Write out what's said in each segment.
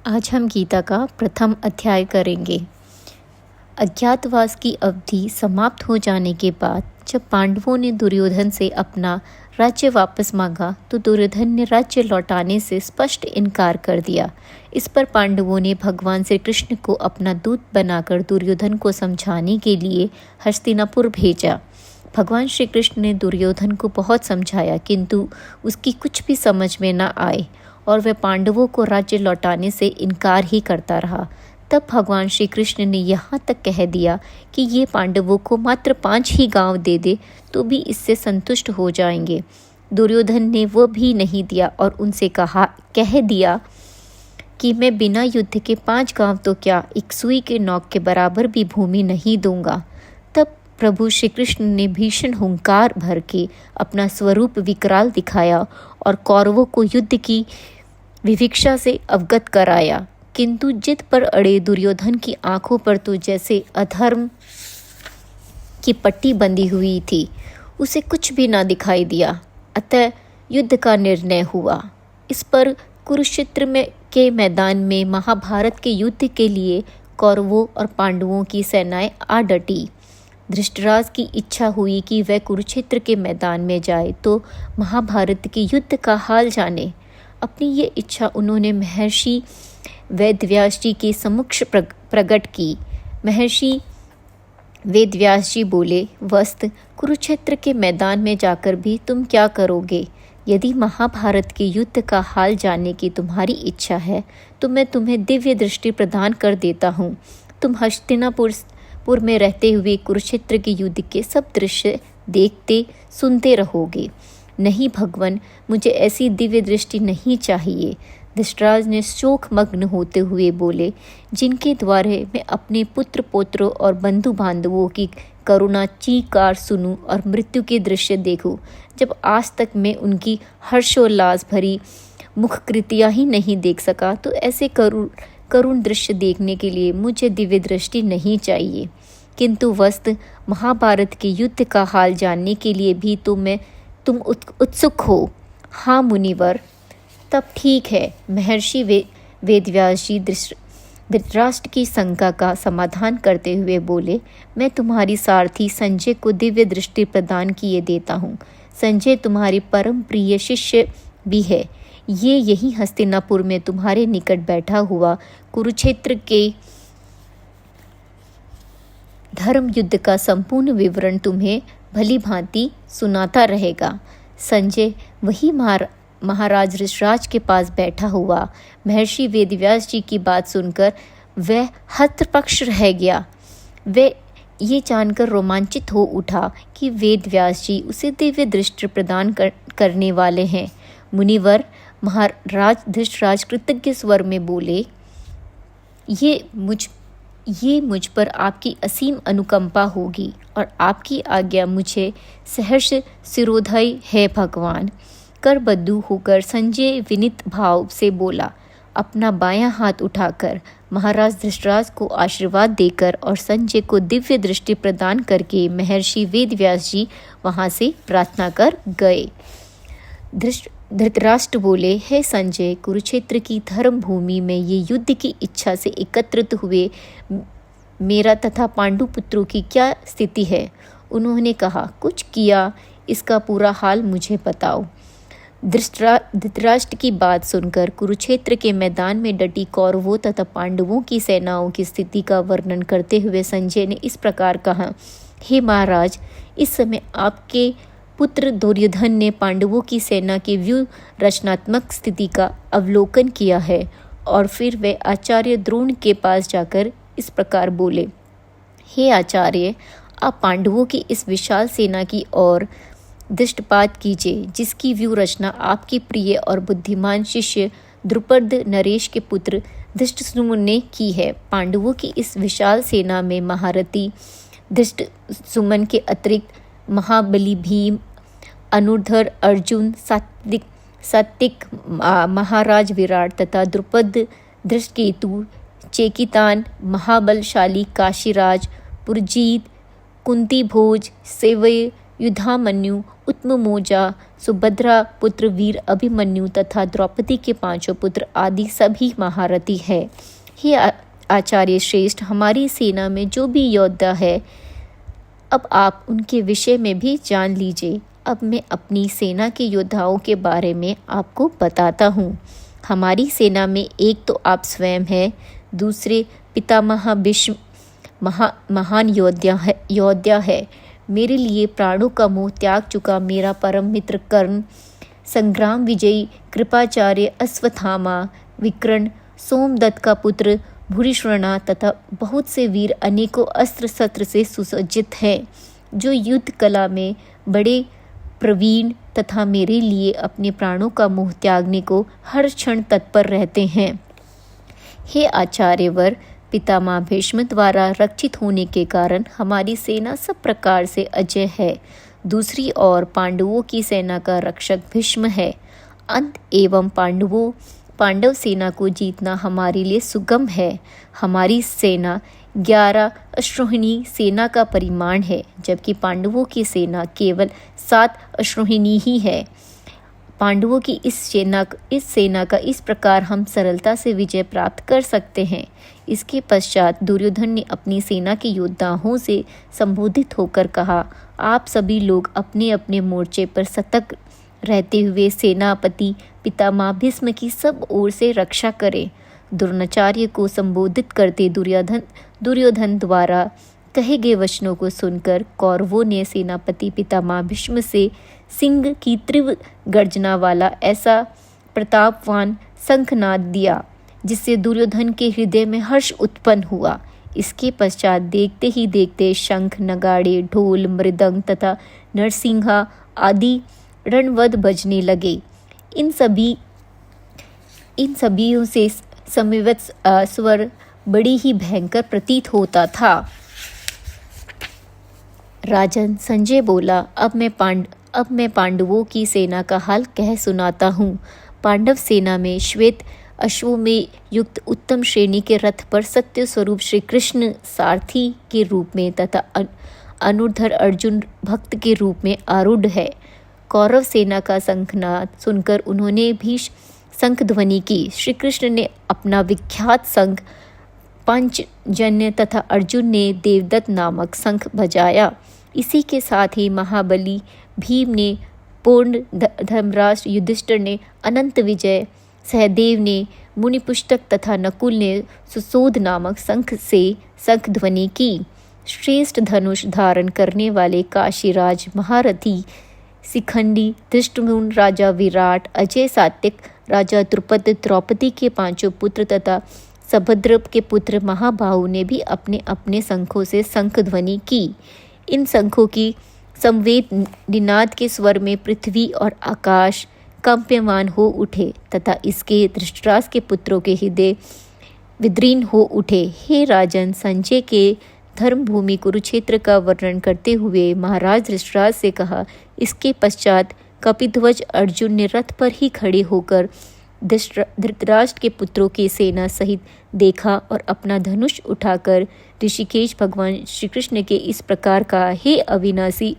आज हम गीता का प्रथम अध्याय करेंगे। अज्ञातवास की अवधि समाप्त हो जाने के बाद जब पांडवों ने दुर्योधन से अपना राज्य वापस मांगा तो दुर्योधन ने राज्य लौटाने से स्पष्ट इनकार कर दिया। इस पर पांडवों ने भगवान श्री कृष्ण को अपना दूत बनाकर दुर्योधन को समझाने के लिए हस्तिनापुर भेजा। भगवान श्री कृष्ण ने दुर्योधन को बहुत समझाया किंतु उसकी कुछ भी समझ में न आए और वह पांडवों को राज्य लौटाने से इनकार ही करता रहा। तब भगवान श्री कृष्ण ने यहाँ तक कह दिया कि ये पांडवों को मात्र 5 ही गांव दे दे तो भी इससे संतुष्ट हो जाएंगे। दुर्योधन ने वो भी नहीं दिया और उनसे कह दिया कि मैं बिना युद्ध के 5 गांव तो क्या, एक सुई के नोक के बराबर भी भूमि नहीं दूंगा। तब प्रभु श्री कृष्ण ने भीषण हुंकार भर के अपना स्वरूप विकराल दिखाया और कौरवों को युद्ध की विवक्षा से अवगत कराया, किंतु जिद पर अड़े दुर्योधन की आंखों पर तो जैसे अधर्म की पट्टी बंधी हुई थी, उसे कुछ भी ना दिखाई दिया। अतः युद्ध का निर्णय हुआ। इस पर कुरुक्षेत्र के मैदान में महाभारत के युद्ध के लिए कौरवों और पांडवों की सेनाएं आ डटी। धृतराष्ट्र की इच्छा हुई कि वह कुरुक्षेत्र के मैदान में जाए तो महाभारत के युद्ध का हाल जाने। अपनी ये इच्छा उन्होंने महर्षि वेदव्यास जी के समक्ष प्रकट की। महर्षि वेदव्यास जी बोले, वस्त, कुरुक्षेत्र के मैदान में जाकर भी तुम क्या करोगे? यदि महाभारत के युद्ध का हाल जानने की तुम्हारी इच्छा है तो मैं तुम्हें दिव्य दृष्टि प्रदान कर देता हूँ। तुम हस्तिनापुर में रहते हुए कुरुक्षेत्र के युद्ध के सब दृश्य देखते सुनते रहोगे। नहीं भगवान, मुझे ऐसी दिव्य दृष्टि नहीं चाहिए। धृतराष्ट्र ने शोक मग्न होते हुए बोले, जिनके द्वारा मैं अपने पुत्र पौत्रों और बंधु बांधवों की करुणा चीकार सुनूं और मृत्यु के दृश्य देखूं, जब आज तक मैं उनकी हर्षोल्लास भरी मुखकृतियां ही नहीं देख सका, तो ऐसे करुण दृश्य देखने के लिए मुझे दिव्य दृष्टि नहीं चाहिए। किंतु वस्त, महाभारत के युद्ध का हाल जानने के लिए भी तुम उत्सुक हो? हाँ मुनिवर। तब ठीक है। महर्षि वेदव्यास जी धृतराष्ट्र की शंका का समाधान करते हुए बोले, मैं तुम्हारी सारथी संजय को दिव्य दृष्टि प्रदान किए देता हूँ। संजय तुम्हारी परम प्रिय शिष्य भी है। ये यही हस्तिनापुर में तुम्हारे निकट बैठा हुआ कुरुक्षेत्र के धर्म युद्ध का संपूर्ण विवरण तुम्हें भली भांति सुनाता रहेगा। संजय वही महाराज ऋषराज के पास बैठा हुआ। महर्षि वेदव्यास जी की बात सुनकर वह हतपक्ष रह गया। वह ये जानकर रोमांचित हो उठा कि वेदव्यास जी उसे दिव्य दृष्टि प्रदान करने वाले हैं। मुनिवर, महाराज धृतराज कृतज्ञ स्वर में बोले, ये मुझ पर आपकी असीम अनुकंपा होगी और आपकी आज्ञा मुझे सहर्ष सिरोधय है भगवान। करबद्दू होकर संजय विनीत भाव से बोला। अपना बायां हाथ उठाकर महाराज धृतराष्ट्र को आशीर्वाद देकर और संजय को दिव्य दृष्टि प्रदान करके महर्षि वेदव्यास जी वहां से प्रार्थना कर गए। धृतराष्ट्र बोले, हे संजय, कुरुक्षेत्र की धर्म भूमि में ये युद्ध की इच्छा से एकत्रित हुए मेरा तथा पांडु पुत्रों की क्या स्थिति है? उन्होंने कहा, कुछ किया, इसका पूरा हाल मुझे बताओ। धृतराष्ट्र की बात सुनकर कुरुक्षेत्र के मैदान में डटी कौरवों तथा पांडवों की सेनाओं की स्थिति का वर्णन करते हुए संजय ने इस प्रकार कहा, हे महाराज, इस समय आपके पुत्र दुर्योधन ने पांडवों की सेना की व्यूह रचनात्मक स्थिति का अवलोकन किया है और फिर वे आचार्य द्रोण के पास जाकर इस प्रकार बोले, हे आचार्य, आप पांडवों की इस विशाल सेना की ओर दृष्टिपात कीजिए, जिसकी व्यूह रचना आपके प्रिय और बुद्धिमान शिष्य द्रुपद नरेश के पुत्र धृष्टद्युम्न ने की है। पांडवों की इस विशाल सेना में महारथी धृष्टद्युम्न के अतिरिक्त महाबली भीम, अनुधर अर्जुन, सात्विक महाराज विराट तथा द्रुपद, धृष्टकेतु, चेकितान, महाबलशाली काशीराज, पुरजीत, कुंती भोज, युधामन्यु, उत्तमौजा, सुभद्रा पुत्र वीर अभिमन्यु तथा द्रौपदी के 5 पुत्र आदि सभी महारथी है। हे आचार्य श्रेष्ठ, हमारी सेना में जो भी योद्धा है, अब आप उनके विषय में भी जान लीजिए। अब मैं अपनी सेना के योद्धाओं के बारे में आपको बताता हूँ। हमारी सेना में एक तो आप स्वयं हैं, दूसरे पितामह भीष्म महान योद्धा है। मेरे लिए प्राणों का मोह त्याग चुका मेरा परम मित्र कर्ण, संग्राम विजयी कृपाचार्य अश्वत्थामा, विकर्ण, सोमदत्त का पुत्र भूरिश्रवणा तथा बहुत से वीर अनेकों अस्त्र शस्त्र से सुसज्जित हैं, जो युद्ध कला में बड़े प्रवीण तथा मेरे लिए अपने प्राणों का मोह त्यागने को हर क्षण तत्पर रहते हैं। हे आचार्यवर, पितामह भीष्म द्वारा रक्षित होने के कारण हमारी सेना सब प्रकार से अजय है। दूसरी ओर पांडवों की सेना का रक्षक भीष्म है। अंत एवं पांडव सेना को जीतना हमारे लिए सुगम है। हमारी सेना 11 अश्रोहिणी सेना का परिमाण है, जबकि पांडवों की सेना केवल 7 अश्रोहिणी ही है। पांडवों की इस सेना का इस प्रकार हम सरलता से विजय प्राप्त कर सकते हैं। इसके पश्चात दुर्योधन ने अपनी सेना के योद्धाओं से संबोधित होकर कहा, आप सभी लोग अपने अपने मोर्चे पर सतर्क रहते हुए सेनापति पितामह भीष्म की सब ओर से रक्षा करें। द्रोणाचार्य को संबोधित करते दुर्योधन द्वारा कहे गए वचनों को सुनकर कौरवों ने सेनापति पितामह भीष्म से सिंह की तीव्र गर्जना वाला ऐसा प्रतापवान शंखनाद दिया, जिससे दुर्योधन के हृदय में हर्ष उत्पन्न हुआ। इसके पश्चात देखते ही देखते शंख, नगाड़े, ढोल, मृदंग तथा नरसिंहा आदि रणवद बजने लगे। इन सभी से समवेत स्वर बड़ी ही भयंकर प्रतीत होता था। राजन संजय बोला, अब मैं पांडवों की सेना का हाल कह सुनाता हूँ। पांडव सेना में श्वेत अश्वों में युक्त उत्तम श्रेणी के रथ पर सत्य स्वरूप श्री कृष्ण सारथी के रूप में तथा अनुर्धर अर्जुन भक्त के रूप में आरूढ़ है। कौरव सेना का शंखनाद सुनकर उन्होंने भी शंख ध्वनि की। श्री कृष्ण ने अपना विख्यात शंख पांचजन्य तथा अर्जुन ने देवदत्त नामक शंख बजाया। इसी के साथ ही महाबली भीम ने, पूर्ण धर्मराज युधिष्ठिर ने, अनंत विजय सहदेव ने, मुनिपुष्टक तथा नकुल ने सुशोध नामक शंख से शंख ध्वनि की। श्रेष्ठ धनुष धारण करने वाले काशीराज महारथी शिखंडी, धृष्टद्युम्न राजा विराट, अजय सात्विक राजा द्रुपद, द्रौपदी के 5 पुत्र तथा सभद्र के पुत्र महाबाहु ने भी अपने अपने शंखों से शंख ध्वनि की। इन शंखों की संवेद निनाद के स्वर में पृथ्वी और आकाश कंप्यमान हो उठे तथा इसके धृतराष्ट्र के पुत्रों के हृदय विदीर्ण हो उठे। हे राजन, संजय के धर्मभूमि कुरुक्षेत्र का वर्णन करते हुए महाराज धृतराष्ट्र से कहा, इसके पश्चात कपिध्वज अर्जुन ने रथ पर ही खड़े होकर धृतराष्ट्र के पुत्रों की सेना सहित देखा और अपना धनुष उठाकर ऋषिकेश भगवान श्री कृष्ण के इस प्रकार कहा, हे अविनाशी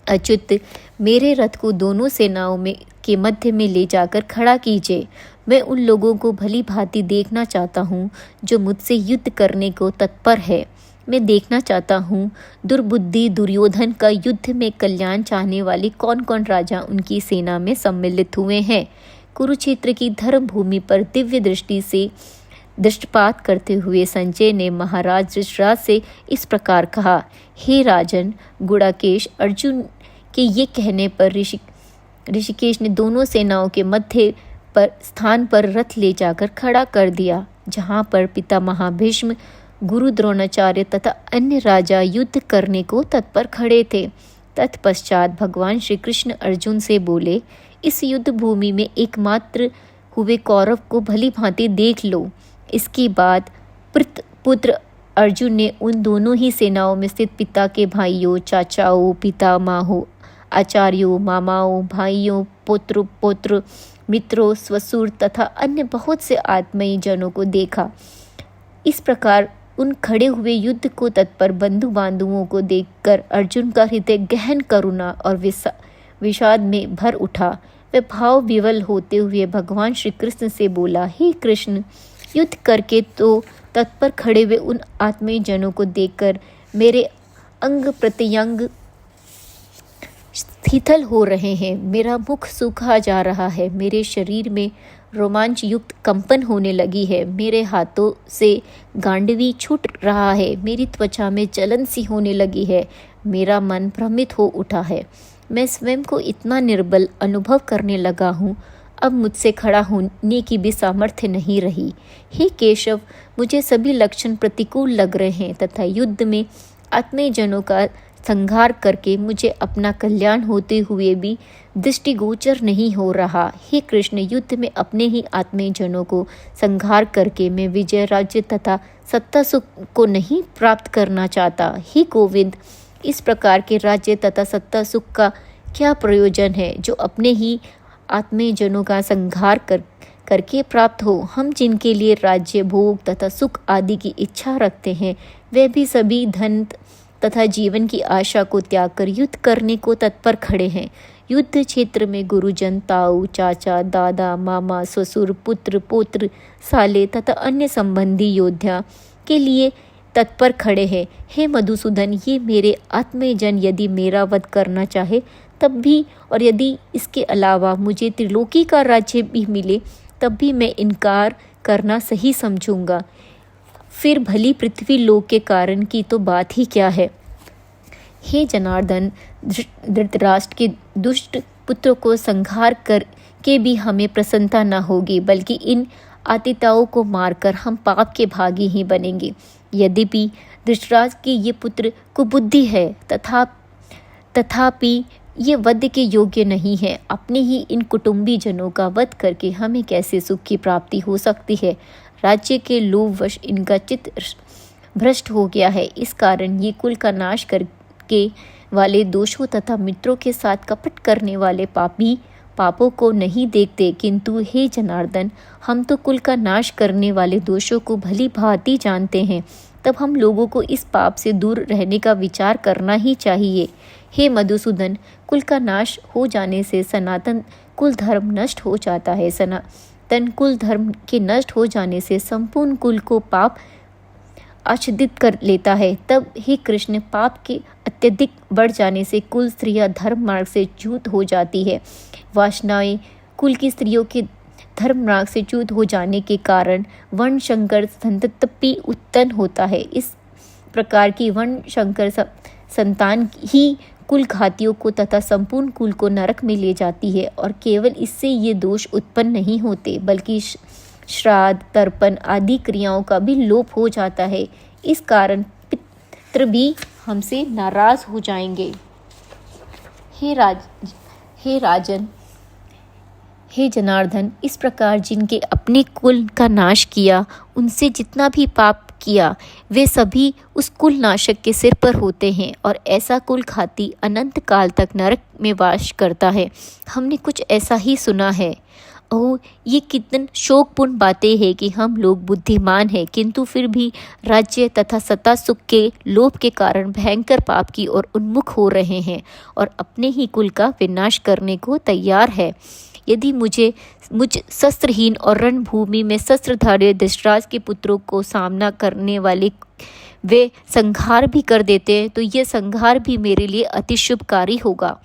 अच्युत, मेरे रथ को दोनों सेनाओं में के मध्य में ले जाकर खड़ा कीजिए। मैं उन लोगों को भली भांति देखना चाहता हूँ जो मुझसे युद्ध करने को तत्पर है। मैं देखना चाहता हूँ दुर्बुद्धि दुर्योधन का युद्ध में कल्याण चाहने वाले कौन कौन राजा उनकी सेना में सम्मिलित हुए हैं। कुरुक्षेत्र की धर्म भूमि पर दिव्य दृष्टि से दृष्टिपात करते हुए संजय ने महाराज धृतराष्ट्र से इस प्रकार कहा, हे राजन, गुड़ाकेश अर्जुन के ये कहने पर ऋषिकेश ने दोनों सेनाओं के मध्य पर स्थान पर रथ ले जाकर खड़ा कर दिया, जहाँ पर पितामह भीष्म, गुरु द्रोणाचार्य तथा अन्य राजा युद्ध करने को तत्पर खड़े थे। तत्पश्चात भगवान श्री कृष्ण अर्जुन से बोले, इस युद्ध भूमि में एकमात्र हुए कौरव को भली भांति देख लो। इसके बाद पुत्र अर्जुन ने उन दोनों ही सेनाओं में स्थित पिता के भाइयों, चाचाओं, पितामहों, आचार्यों, मामाओं, भाइयों, पौत्र, मित्रों, ससुर तथा अन्य बहुत से आत्मीय जनों को देखा। इस प्रकार उन खड़े हुए युद्ध को तत्पर बंधु बांधवों को देखकर अर्जुन का हृदय गहन करुणा और विषाद में भर उठा। वह भाव विवल होते हुए भगवान श्री कृष्ण से बोला, हे कृष्ण, युद्ध करके तो तत्पर खड़े हुए उन आत्मीय जनों को देखकर मेरे अंग प्रत्यंग शिथिल हो रहे हैं, मेरा मुख सूखा जा रहा है, मेरे शरीर में रोमांच युक्त कंपन होने लगी है, मेरे हाथों से गांडवी छूट रहा है, मेरी त्वचा में जलन सी होने लगी है, मेरा मन भ्रमित हो उठा है, मैं स्वयं को इतना निर्बल अनुभव करने लगा हूँ, अब मुझसे खड़ा होने की भी सामर्थ्य नहीं रही। हे केशव, मुझे सभी लक्षण प्रतिकूल लग रहे हैं तथा युद्ध में आत्मीय जनों का संहार करके मुझे अपना कल्याण होते हुए भी दृष्टिगोचर नहीं हो रहा। हे कृष्ण, युद्ध में अपने ही आत्मीय जनों को संहार करके मैं विजय, राज्य तथा सत्ता सुख को नहीं प्राप्त करना चाहता। हे गोविंद, इस प्रकार के राज्य तथा सत्ता सुख का क्या प्रयोजन है जो अपने ही आत्मीय जनों का संहार करके प्राप्त हो। हम जिनके लिए राज्य, भोग तथा सुख आदि की इच्छा रखते हैं, वे भी सभी धन तथा जीवन की आशा को त्याग कर युद्ध करने को तत्पर खड़े हैं। युद्ध क्षेत्र में गुरुजन, ताऊ, चाचा, दादा, मामा, ससुर, पुत्र, पौत्र, साले तथा अन्य संबंधी योद्धा के लिए तत्पर खड़े हैं। हे मधुसूदन, ये मेरे आत्मीय जन यदि मेरा वध करना चाहे तब भी, और यदि इसके अलावा मुझे त्रिलोकी का राज्य भी मिले तब भी मैं इनकार करना सही समझूंगा। फिर भली पृथ्वी लोक के कारण की तो बात ही क्या है। हे जनार्दन, धृतराष्ट्र के दुष्ट पुत्र को संहार करके भी हमें प्रसन्नता न होगी, बल्कि इन आतिताओं को मारकर हम पाप के भागी ही बनेंगे। यद्यपि धृतराष्ट्र के ये पुत्र कुबुद्धि है, तथापि ये वध के योग्य नहीं है। अपने ही इन कुटुंबी जनों का वध करके हमें कैसे सुख की प्राप्ति हो सकती है। राज्य के लोभवश इनका चित्त भ्रष्ट हो गया है। इस कारण ये कुल का नाश करके वाले दोषों तथा मित्रों के साथ कपट करने वाले पापों को नहीं देखते, किंतु हे जनार्दन, हम तो कुल का नाश करने वाले दोषों को भली भांति जानते हैं। तब हम लोगों को इस पाप से दूर रहने का विचार करना ही चाहिए। हे मधुसूदन, कुल का नाश हो जाने से सनातन कुल धर्म नष्ट हो जाता है। सनातन कुल धर्म के नष्ट हो जाने से संपूर्ण कुल को पाप आच्छादित कर लेता है। तब हे कृष्ण, पाप के अत्यधिक बढ़ जाने से कुल स्त्रियां धर्म मार्ग से च्युत हो जाती है। वासनाएं कुल की स्त्रियों के धर्म मार्ग से च्युत हो जाने के कारण वर्ण शंकर संतति उत्पन्न होता है। इस प्रकार की वर्ण शंकर संतान ही कुल घातियों को तथा संपूर्ण कुल को नरक में ले जाती है। और केवल इससे ये दोष उत्पन्न नहीं होते, बल्कि श्राद्ध, तर्पण आदि क्रियाओं का भी लोप हो जाता है। इस कारण पितृ भी हमसे नाराज हो जाएंगे। हे राजन, हे जनार्दन, इस प्रकार जिनके अपने कुल का नाश किया, उनसे जितना भी पाप किया, वे सभी उस कुल नाशक के सिर पर होते हैं, और ऐसा कुल घाती अनंत काल तक नरक में वास करता है। हमने कुछ ऐसा ही सुना है। ओह, ये कितनी शोकपूर्ण बातें हैं कि हम लोग बुद्धिमान हैं, किंतु फिर भी राज्य तथा सत्ता सुख के लोभ के कारण भयंकर पाप की ओर उन्मुख हो रहे हैं और अपने ही कुल का विनाश करने को तैयार है। यदि मुझ शस्त्रहीन और रणभूमि में शस्त्रधारी धृतराष्ट्र के पुत्रों को सामना करने वाले वे संहार भी कर देते हैं, तो यह संहार भी मेरे लिए अति शुभकारी होगा।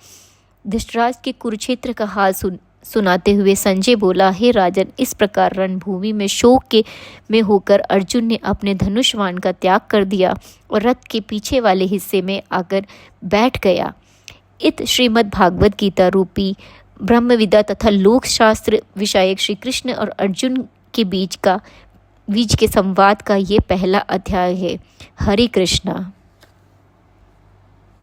धृतराष्ट्र के कुरुक्षेत्र का हाल सुनाते हुए संजय बोला, हे राजन, इस प्रकार रणभूमि में शोक में होकर अर्जुन ने अपने धनुष बाण का त्याग कर दिया और रथ के पीछे वाले हिस्से में आकर बैठ गया। इत श्रीमद् भागवत गीता रूपी ब्रह्म विद्या तथा लोक शास्त्र विषयक श्री कृष्ण और अर्जुन के बीच के संवाद का ये पहला अध्याय है। हरे कृष्णा।